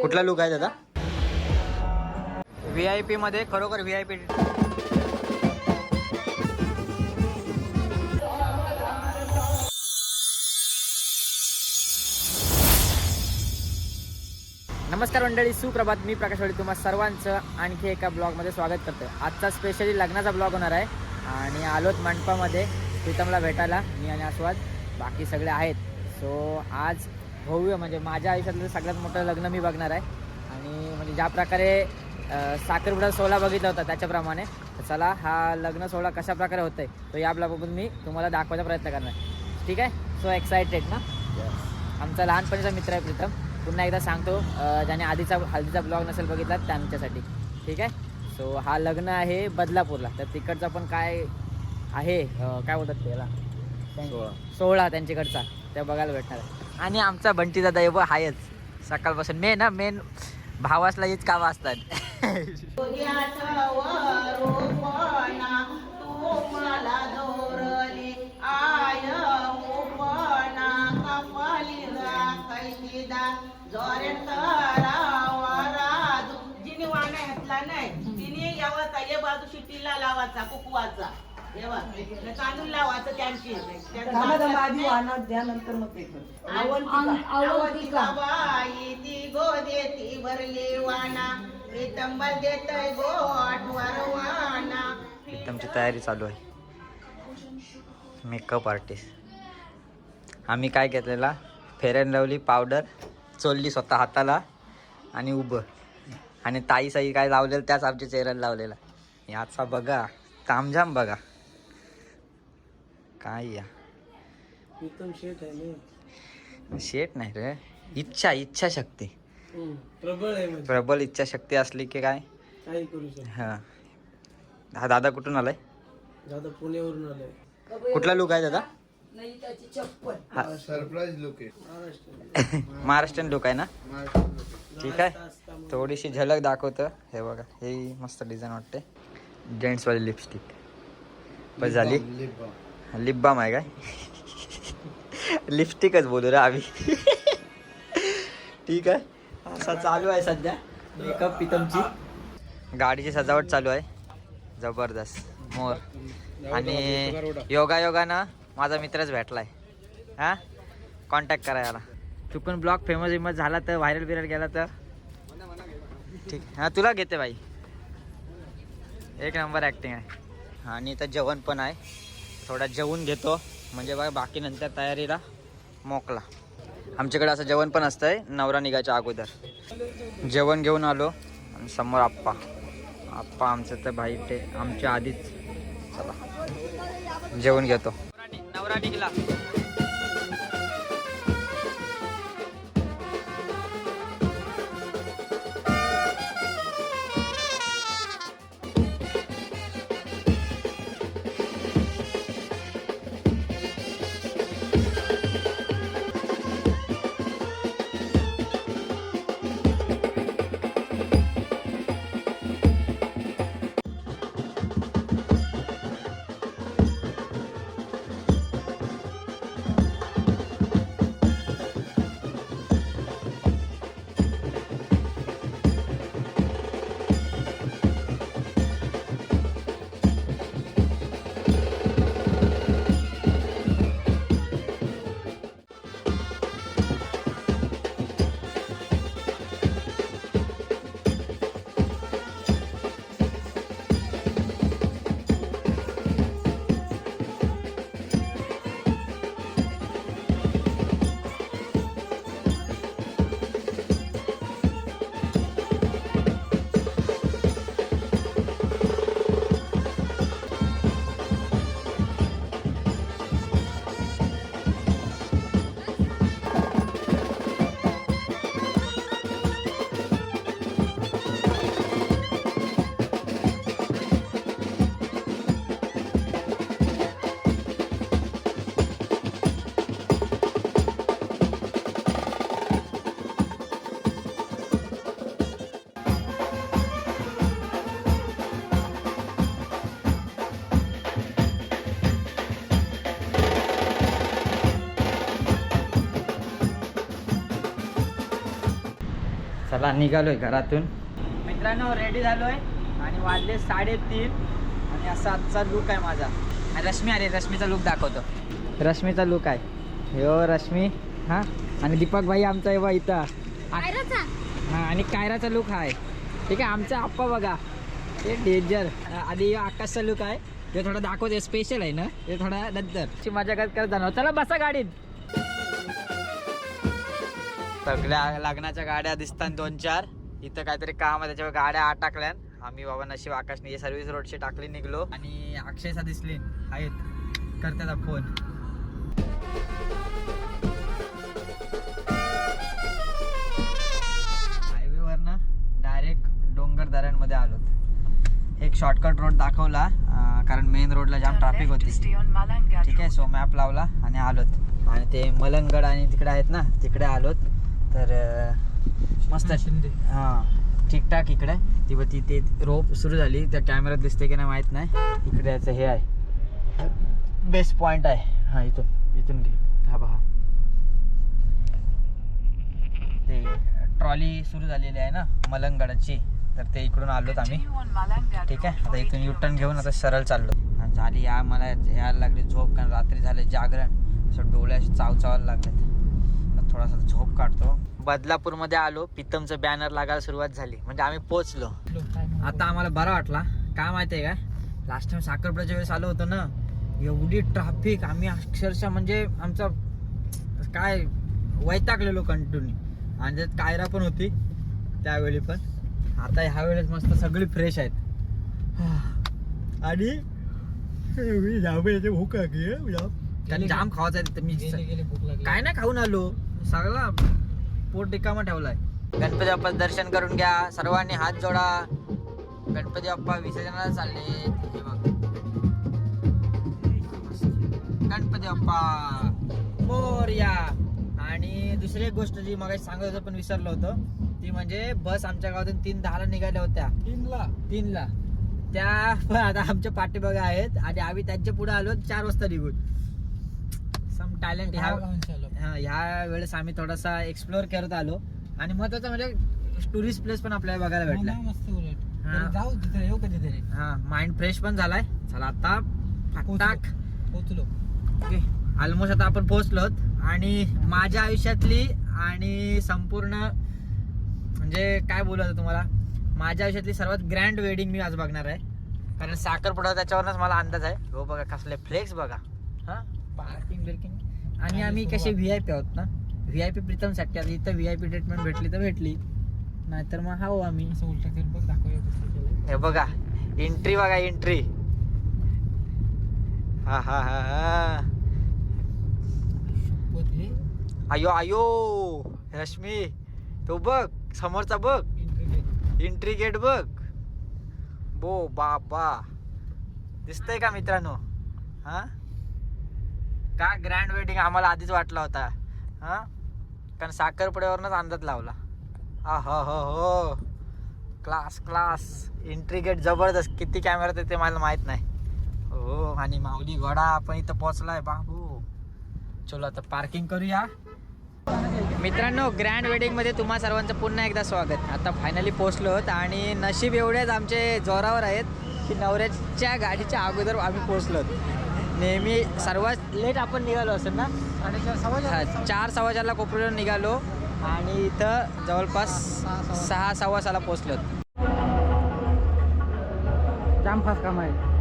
कुठला लुक आहे दादा? VIP मध्ये खरोखर VIP. नमस्कार मंडळी, सुप्रभात. मी प्रकाश वाडी तुम्हा सर्वांचं आणखी एका ब्लॉगमध्ये स्वागत करतो. आजचा स्पेशली लग्नाचा ब्लॉग होणार आहे आणि आलोत मंडपामध्ये प्रीतमला भेटायला. मी आणि आस्वाद बाकी सगळे आहेत. सो आज भव्य म्हणजे माझ्या आयुष्यातलं सगळ्यात मोठं लग्न मी बघणार आहे. आणि म्हणजे ज्या प्रकारे साखरपुडा सोहळा बघितला होता त्याच्याप्रमाणे चला हा लग्न सोहळा कशा प्रकारे होतं आहे तो या ब्लॉगमधून मी तुम्हाला दाखवायचा प्रयत्न करणार. ठीक आहे? सो एक्सायटेड ना? आमचा लहानपणीचा मित्र आहे प्रीतम. पुन्हा एकदा सांगतो ज्याने हल्दीचा ब्लॉग नसेल बघितला त्यांच्यासाठी. ठीक आहे? सो हा लग्न आहे बदलापूरला. तर तिकडचा पण काय आहे काय बोलतात त्याला सोहळा त्यांच्याकडचा ते बघायला भेटणार आहे. आणि आमचा बंटीचा दैव आहेच सकाळपासून. मेन भावासला हीच कामं असतात. जिने वाणा घातला नाही तिने यावाचा ये बाजू शिट्टीला लावायचा कुकवाचा तांदूळ लावायचं त्यांची त्यानंतर मग ते ती गोदेती भरली वाणा प्रीतंबर देतय गोठवर वाणा. प्रीतमची तयारी चालू आहे. Makeup artist. आम्ही काय घेतलेला फेअर अँड लवली पावडर चोलली स्वतः हाताला आणि उभं. आणि ताई साई काय लावलेलं त्याच आमच्या चेहऱ्याला लावलेला. याचा बघा तामझाम बघा काय या शेट नाही रे. इच्छा शक्ती प्रबळ इच्छा शक्ती असली की काय करू शकतो. हा दादा कुठून आलाय? दादा पुण्यावरून आलाय. कुठला लुक आहे दादा? सरप्राईज लुक आहे. महाराष्ट्रीयन लुक आहे ना? ठीक आहे, थोडीशी झलक दाखवतं. हे बघा, हे मस्त डिझाईन वाटते. जेंट्सवाली लिपस्टिक बस झाली. लिप बाम आहे काय? लिपस्टिकच बोलू रे आम्ही. ठीक आहे, असा चालू आहे सध्या मेकअप प्रीतमची. गाडीची सजावट चालू आहे जबरदस्त. मोर आणि योगायोगानं माझा मित्रच भेटलाय. हा, कॉन्टॅक्ट करा याला. चुकून ब्लॉग फेमस झाला तर व्हायरल बिरल गेला तर ठीक. हां तुला घेते बाई, एक नंबर ॲक्टिंग आहे. आणि इथं जेवण पण आहे. थोडा जेवून घेतो म्हणजे बघा बाकी नंतर तयारीला मोकला. आमच्याकडे असं जेवण पण असतंय नवरा निघायच्या अगोदर. जेवण घेऊन आलो आणि समोर आप्पा आमचं तर भाई ते आमच्या आधीच. चला जेवण घेतो. नवरा निघला. चला निघालोय घरातून. मित्रांनो रेडी झालोय आणि वाजले 3:30 आणि असा आजचा लुक आहे माझा. रश्मी आली, रश्मीचा लुक दाखवतो. रश्मीचा लुक आहे यो रश्मी. हां आणि दीपक भाई आमचा आहे बा इथं. हां आणि कायराचा लुक आहे. ठीक आहे. आमचा आप्पा बघा ते डेंजर. आधी आकाशचा लुक आहे ते थोडं दाखवते, स्पेशल आहे ना ते थोडा नंतर मजा करत जाणार. चला बसा गाडीत. सगळ्या लग्नाच्या गाड्या दिसतात 2-4. इथं काहीतरी काम आहे त्याच्यावर गाड्या टाकल्या. आम्ही बाबा नशीब आकाशने सर्व्हिस रोडची टाकली निघलो. आणि अक्षयचा दिसले आहेत करतात फोन. हायवेवर ना डायरेक्ट डोंगर दऱ्यांमध्ये आलो. एक शॉर्टकट रोड दाखवला कारण मेन रोडला जाम ट्रॅफिक होती. ठीक आहे. सो मॅप लावला आणि आलोत. आणि ते मलंगगड आणि तिकडे आहेत ना तिकडे आलोत. तर मस्त शिंदे. हां ठीकठाक. इकडे ती ते रोप सुरू झाली. त्या कॅमेऱ्यात दिसते की नाही माहीत नाही. इकडे याचं हे आहे बेस्ट पॉईंट आहे. हां इथून घे. हा पहा ते ट्रॉली सुरू झालेली आहे ना मलंगगडाची. तर ते इकडून आलोत आम्ही. ठीक आहे. आता इथून युटर्न घेऊन आता सरळ चाललो. आणि झाली मला यायला लागली झोप कारण रात्री झाले जागरण. असं डोळे असे चावचावायला लागलेत. थोडासा झोप काढतो. बदलापूरमध्ये आलो. पितमचं बॅनर लागायला सुरुवात झाली म्हणजे आम्ही पोचलो. आता आम्हाला बरा वाटला. काय माहिती आहे का लास्ट टाइम साखरपुड्याच्या वेळेस आलो होतो ना एवढी ट्रॅफिक आम्ही अक्षरशः म्हणजे आमचा काय वैतागलेलो कंटिन्यू. आणि त्यात कायरा पण होती त्यावेळी पण. आता ह्या वेळेस मस्त सगळी फ्रेश आहेत. आणि भूक लागली जाम खावायचं आहे. मी काय नाही खाऊन आलो. सगळा पोट रिकामा ठेवलाय. गणपती बाप्पाचं दर्शन करून घ्या. सर्वांनी हात जोडा. गणपती बाप्पा विसर्जनाला चालले. हे बघ गणपती बाप्पा मोरया. आणि दुसरी एक गोष्ट जी मग सांगत होतं पण विसरलो होतो ती म्हणजे बस आमच्या गावातून 3:10 निघाल्या होत्या. 3ला त्या पण आता आमच्या पाठीमागे आहेत. आणि आम्ही त्यांच्या पुढे आलो 4 वाजता निघून. सम टॅलेंट ह्या वेळेस आम्ही थोडासा एक्सप्लोअर करत आलो. आणि महत्वाचं म्हणजे टुरिस्ट प्लेस पण आपल्याला बघायला भेटला. जाऊ तिथे येऊ कधीतरी. हा माइंड फ्रेश पण झालाय. चला आता फटाक पोहोचलो. ओके ऑलमोस्ट आता आपण पोहोचलोत. आणि माझ्या आयुष्यातली आणि संपूर्ण म्हणजे काय बोलायचं तुम्हाला माझ्या आयुष्यातली सर्वात ग्रँड वेडिंग मी आज बघणार आहे. कारण साखरपुडा त्याच्यावरच मला अंदाज आहे. हो बघा कसले फ्लेक्स बघा. हा पार्किंग बिर्किंग. आणि आम्ही कसे VIP आहोत ना. VIP प्रीतमसाठी. आता इथं VIP ट्रीटमेंट भेटली तर भेटली नाहीतर मग हाव आम्ही. असं उलटा करून बघ दाखवूया. हे बघा एंट्री बघा एंट्री. हा हा हा हा आयो आयो रश्मी तो बघ समोरचा बघ एंट्री गेट बघ. बो बाबा दिसतंय का मित्रांनो. हा का ग्रँड वेडिंग आम्हाला आधीच वाटला होता. हा कारण साखरपुड्यावरनच अंदाज लावला. हा हो क्लास क्लास. एंट्री गेट जबरदस्त. किती कॅमेरा ते मला माहित नाही. हो आणि माऊली घोडा आपण इथं पोहोचलाय बाबू. चलो आता पार्किंग करूया. मित्रांनो ग्रँड वेडिंगमध्ये तुम्हा सर्वांचं पुन्हा एकदा स्वागत. आता फायनली पोहोचलो आहोत. आणि नशीब एवढेच आमचे जोरावर आहेत की नवऱ्याच्या गाडीच्या अगोदर आम्ही पोहोचलो. नेहमी सर्वात लेट आपण निघालो असेल ना. 4:15 कोपऱ्यावर निघालो आणि इथं जवळपास 6:15 पोहोचलो. जाम फास्ट काम आहे.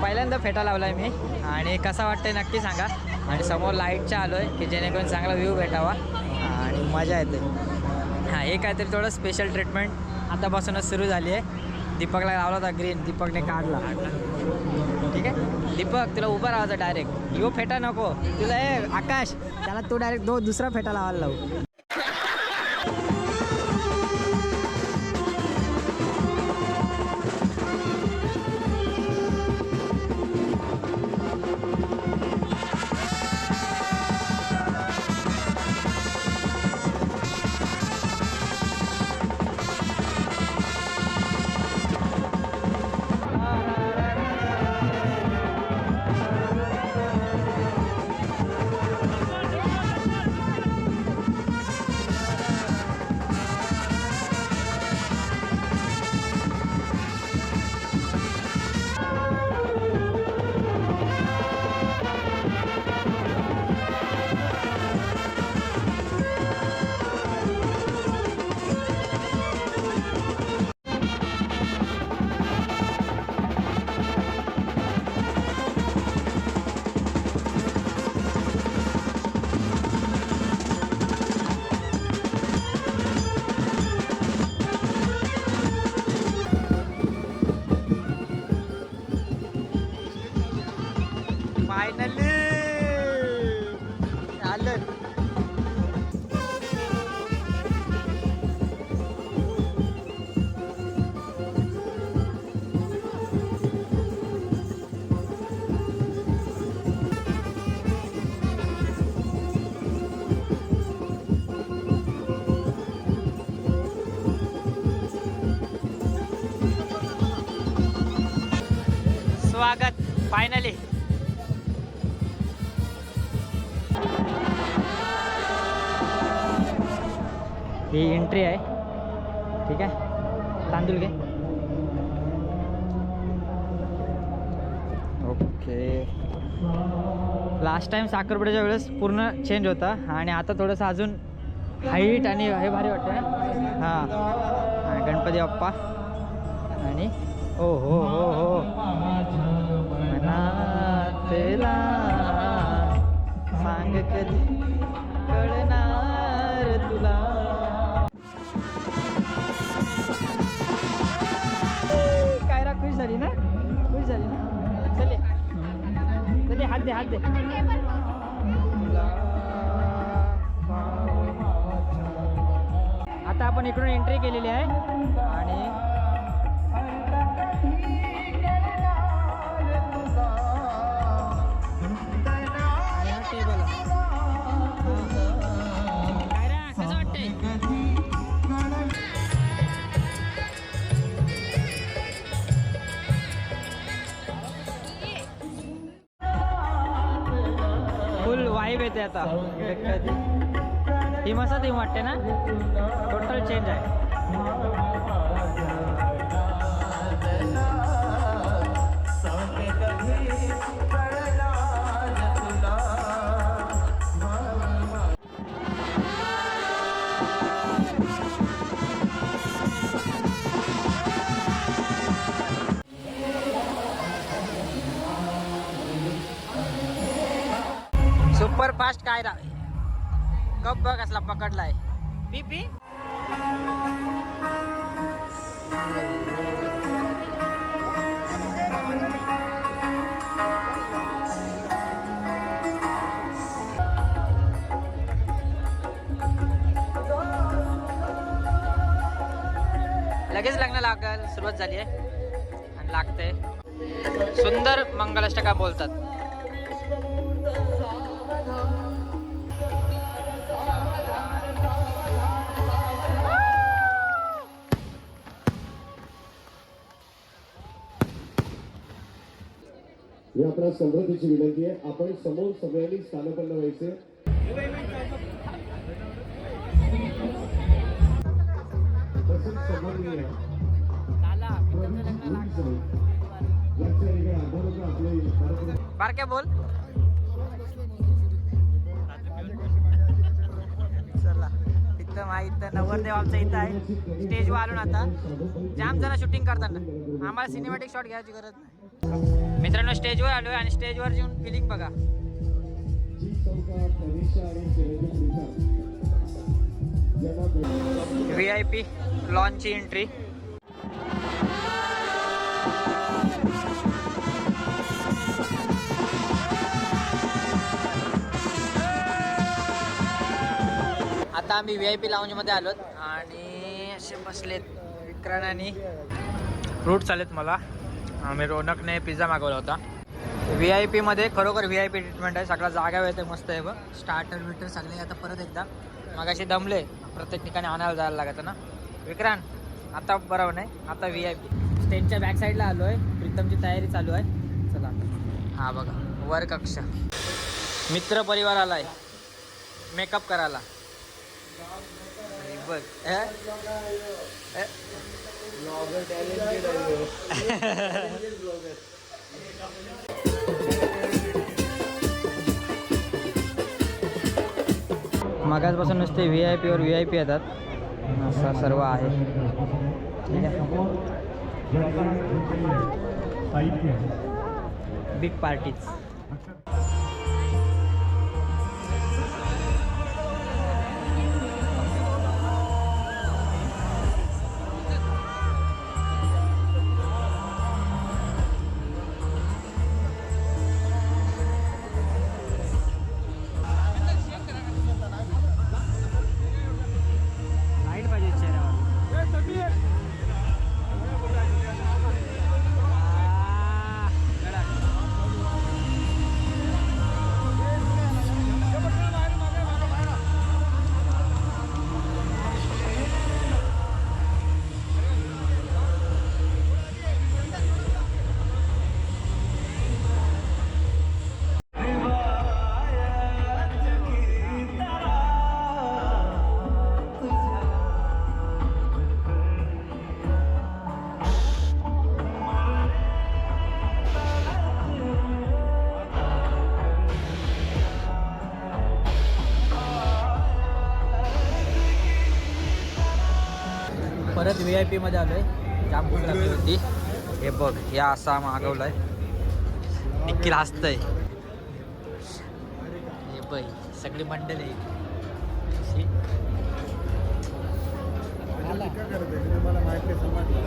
पहिल्यांदा फेटा लावलाय मी. आणि कसा वाटतंय नक्की सांगा. आणि समोर लाईटच्या आलोय की जेणेकरून चांगला व्ह्यू भेटावा आणि मजा येते. हां हे काहीतरी थोडं स्पेशल ट्रीटमेंट आतापासूनच सुरू झाली आहे. दीपकला लावला होता ग्रीन. दीपकने काढला. ठीक आहे दीपक तुला उभं राहायचं डायरेक्ट. यो फेटा नको तुला. आकाश त्याला तू डायरेक्ट दुसरा फेटा लावायला लावू. स्वागत फायनली. ही एंट्री आहे. ठीक आहे, तांदूळ घे. ओके. लास्ट टाइम साखरपुड्याच्या वेळेस पूर्ण चेंज होता आणि आता थोडंसं अजून हाईट आणि हे भारी वाटतं ना. हां, गणपती बाप्पा आणि ओ हो हो हो मनातला सांग कधी कळणार तुला. काय रा, खुश झाली ना, खुश झाली ना. चले चले, हात दे हात दे. आता आपण इकडून एंट्री केलेली आहे आणि टेबल. काय रा, कसं वाटतंय? फुल वाईब येते आता. ही मस्त थीम वाटते ना, टोटल चेंज आहे. सुपर फास्ट काय रा, कप बघ असला पकडलाय. P P. लगेच लग्न लागल, सुरुवात झाली आहे आणि लागते. सुंदर मंगलाष्टका बोलतात. ही आपल्या समृद्धीची विनंती आहे. आपण समोर सगळ्यांनी स्थानपन्न व्हायचे. बारक्या बोल. चला, इथं माहित नवरदेव आमचं इथं आहे. स्टेजवर आलो ना आता. जाम जरा शूटिंग करताना आम्हाला सिनेमॅटिक शॉट घ्यायची गरज नाही. मित्रांनो, स्टेजवर आलोय आणि स्टेजवर येऊन फिलिंग बघा. VIP लॉन्चची एंट्री. आता आम्ही VIP लाऊंज मध्ये आलोत आणि असे बसलेत. विक्रांत आणि फ्रूट्स आलेत मला. आम्ही रोनकने पिझ्झा मागवला होता. VIP मध्ये खरोखर VIP ट्रीटमेंट आहे. सगळा जागा वेळ मस्त आहे बघ. स्टार्टर विटर सगळे. आता परत एकदा मगाशी दमले, प्रत्येक ठिकाणी आणायला जायला लागायचं ना. विक्रांत आता बरोबर नाही. आता VIP स्टेजच्या बॅक साईडला आलो आहे. प्रीतमची तयारी चालू आहे. चला, हा बघा वर कक्ष. मित्र परिवार आलाय मेकअप करायला. बघ मगाचपासून नुसते VIP वर VIP येतात. असं सर्व आहे. ठीक आहे, बिग पार्टीज. परत VIP मध्ये आलोय. जाम भूक लागली होती. हे बघ या असा मागवलाय. निखिल हसतय. हे बघ सगळी मंडळी आहे.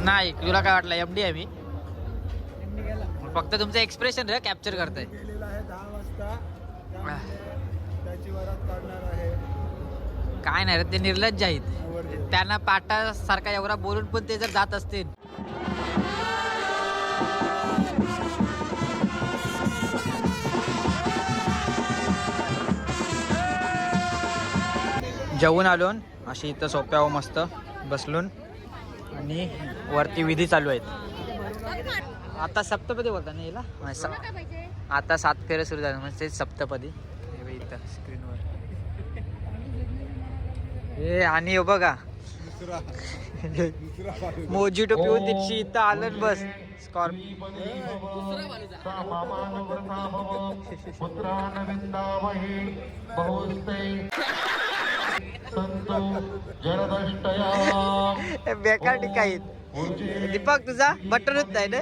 नाही तुला काय वाटलं MD आहे मी. फक्त तुमचं एक्सप्रेशन रे कॅप्चर करताय. काय नाही रे ते निर्लज्ज आहेत. त्यांना पाटासारखा एवढा बोलून पण ते जर जात असतील. जेवून आलो अशी इथं सोप्यावर मस्त बसलून आणि वरती विधी चालू आहेत. आता सप्तपदी बोलता ना हिला. आता 7 फेरे सुरू झाले म्हणजे सप्तपदी. हे इथं स्क्रीनवर हे आणि हे बघा मोजिटो पिऊन तिची इथं आलं बस स्कॉर्पिओ. बेकार टिकाईत. दीपक तुझा बटन होत नाही ना.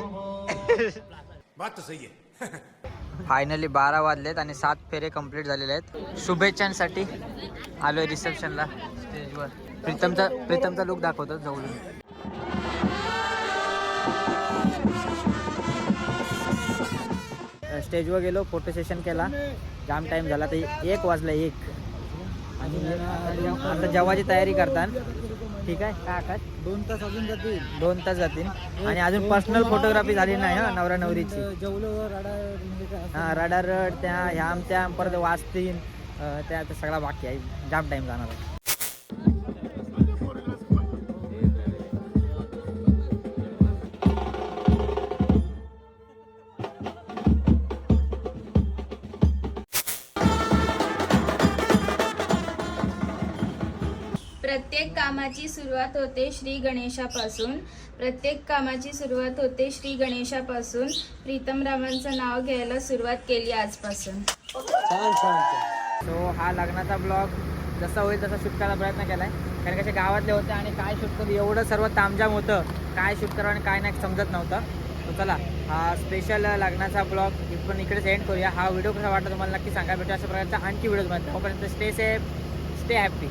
फायनली 12 वाजलेत आणि 7 फेरे कंप्लीट झालेले आहेत. शुभेच्छांसाठी आलोय रिसेप्शनला स्टेजवर. प्रीतमचा लुक दाखवतो जवळून. स्टेजवर गेलो फोटो सेशन केला. जाम टाइम झाला तर 1 वाजला 1 आणि आता जेवायची तयारी करतात. ठीक आहे काय आकाश 2 तास अजून जातील. 2 तास जातील आणि अजून पर्सनल फोटोग्राफी झाली नाही हा नवरा नवरीची. हां राडार त्या ह्या त्या परत वाचतील त्या सगळा बाकी आहे. जाम टाइम जाणार आहे. प्रत्येक कामाची सुरुवात होते श्री गणेशापासून. प्रत्येक कामाची सुरुवात होते श्री गणेशापासून. प्रीतम रामांचं नाव घ्यायला सुरुवात केली आजपासून. सो हा लग्नाचा ब्लॉग जसा होईल तसा शूट करायचा प्रयत्न केला आहे. कारण कसे गावातले होते आणि काय शूट करू एवढं सर्व तामजाम होतं. काय शूट करावं आणि काय नाही समजत नव्हतं. तर चला हा स्पेशल लग्नाचा ब्लॉग पण इकडेच एंड करूया. हा व्हिडिओ कसा वाटला तुम्हाला नक्की सांगा. भेटू अशा प्रकारचा आणखी व्हिडिओ मध्ये. तोपर्यंत स्टे सेफ स्टे हॅपी.